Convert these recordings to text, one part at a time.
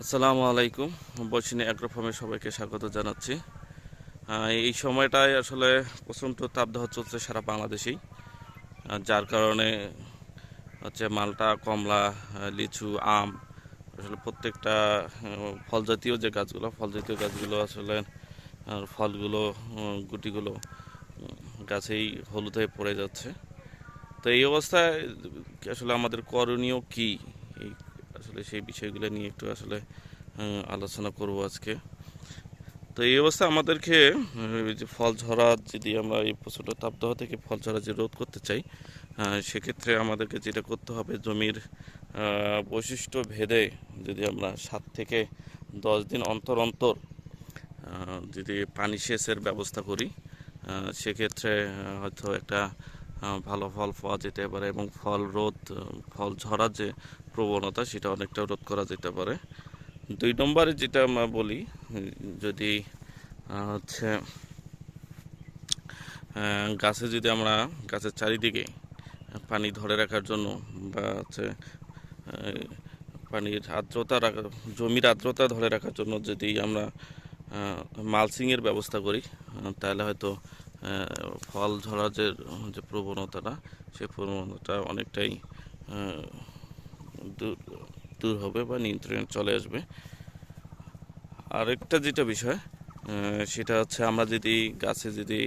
আসসালামু আলাইকুম। বসিনী অ্যাগ্রো ফার্মে সবাইকে স্বাগত জানাচ্ছি। এই সময়টায় আসলে প্রচণ্ড তাপদাহ চলছে সারা বাংলাদেশেই, যার কারণে হচ্ছে মালটা, কমলা, লিচু, আম, আসলে প্রত্যেকটা ফল জাতীয় যে গাছগুলো, আসলে ফলগুলো, গুটিগুলো গাছেই হলুদ হয়ে পড়ে যাচ্ছে। তো এই অবস্থায় আসলে আমাদের করণীয় কি, এই আসলে সেই বিষয়গুলো নিয়ে একটু আসলে আলোচনা করব আজকে। তো এই অবস্থা আমাদেরকে এই যে ফল ঝরা, যদি আমরা এই প্রচণ্ড তাপদাহ থেকে ফল ঝরা যে রোধ করতে চাই, সেক্ষেত্রে আমাদেরকে যেটা করতে হবে, জমির বৈশিষ্ট্য ভেদে যদি আমরা 7 থেকে 10 দিন অন্তর অন্তর যদি পানি সেচের ব্যবস্থা করি, সেক্ষেত্রে হয়তো একটা ভালো ফল পাওয়া যেতে পারে এবং ফল ঝরার যে প্রবণতা, সেটা অনেকটা রোধ করা যেতে পারে। 2 নম্বরে যেটা আমরা বলি, যদি হচ্ছে গাছের চারিদিকে পানি ধরে রাখার জন্য বা হচ্ছে পানির আর্দ্রতা জমির আর্দ্রতা ধরে রাখার জন্য যদি আমরা মালচিংয়ের ব্যবস্থা করি, তাহলে হয়তো ফল ঝরার যে প্রবণতাটা, সেই প্রবণতা অনেকটাই দূর দূর হবে বা নিয়ন্ত্রণে চলে আসবে। আরেকটা যেটা বিষয়, সেটা হচ্ছে আমরা যদি গাছে যদি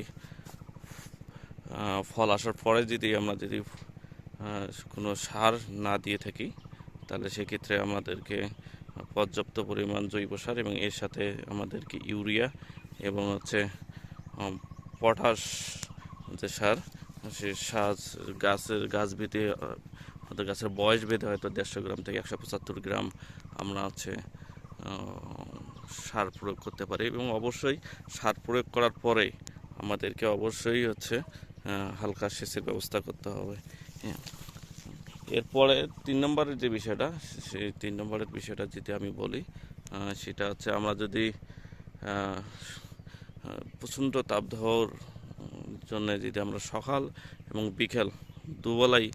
ফল আসার পরে যদি কোনো সার না দিয়ে থাকি, তাহলে সেক্ষেত্রে আমাদেরকে পর্যাপ্ত পরিমাণ জৈব সার এবং এর সাথে আমাদেরকে ইউরিয়া এবং হচ্ছে পটাশ যে সার, সে সার গাছ ভেদে, হয়তো গাছের বয়স ভেদে হয়তো 150 গ্রাম থেকে 175 গ্রাম আমরা সার প্রয়োগ করতে পারি। এবং অবশ্যই সার প্রয়োগ করার পরে আমাদেরকে অবশ্যই হালকা সেচের ব্যবস্থা করতে হবে। হ্যাঁ, এরপরে 3 নম্বরের যে বিষয়টা, সেই 3 নম্বরের বিষয়টা যদি আমি বলি, সেটা হচ্ছে আমরা যদি প্রচণ্ড তাপদাহর জন্য যদি আমরা সকাল এবং বিকেল দুবেলাই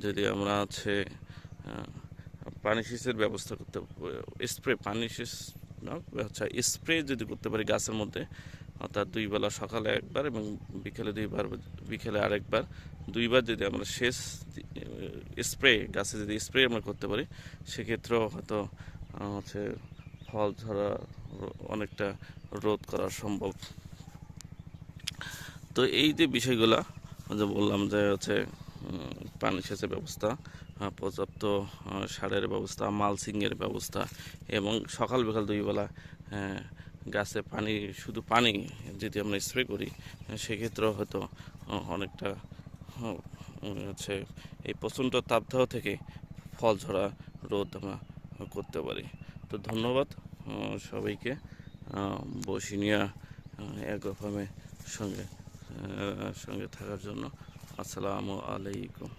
যদি আমরা পানি সেচের ব্যবস্থা করতে, পানি সেচ না, স্প্রে যদি করতে পারি গাছের মধ্যে, অর্থাৎ 2 বেলা, সকালে একবার এবং বিকেলে আরেকবার, 2বার যদি আমরা গাছে যদি স্প্রে আমরা করতে পারি, সেক্ষেত্রেও হয়তো হচ্ছে ফল ঝরা অনেকটা রোধ করা সম্ভব। তো এই যে বিষয়গুলা যে বললাম, যে পানি সেচের ব্যবস্থা, পর্যাপ্ত সারের ব্যবস্থা, মালচিংয়ের ব্যবস্থা এবং সকাল বিকাল 2 বেলা গাছে শুধু পানি যদি আমরা স্প্রে করি, সেক্ষেত্রেও হয়তো অনেকটা হচ্ছে এই প্রচণ্ড তাপদাহ থেকে ফল ঝরা রোধ আমরা করতে পারি। তো ধন্যবাদ সবাইকে, বসিনিয়া অ্যাগ্রো ফার্মের সঙ্গে থাকার জন্য। আসসালামু আলাইকুম।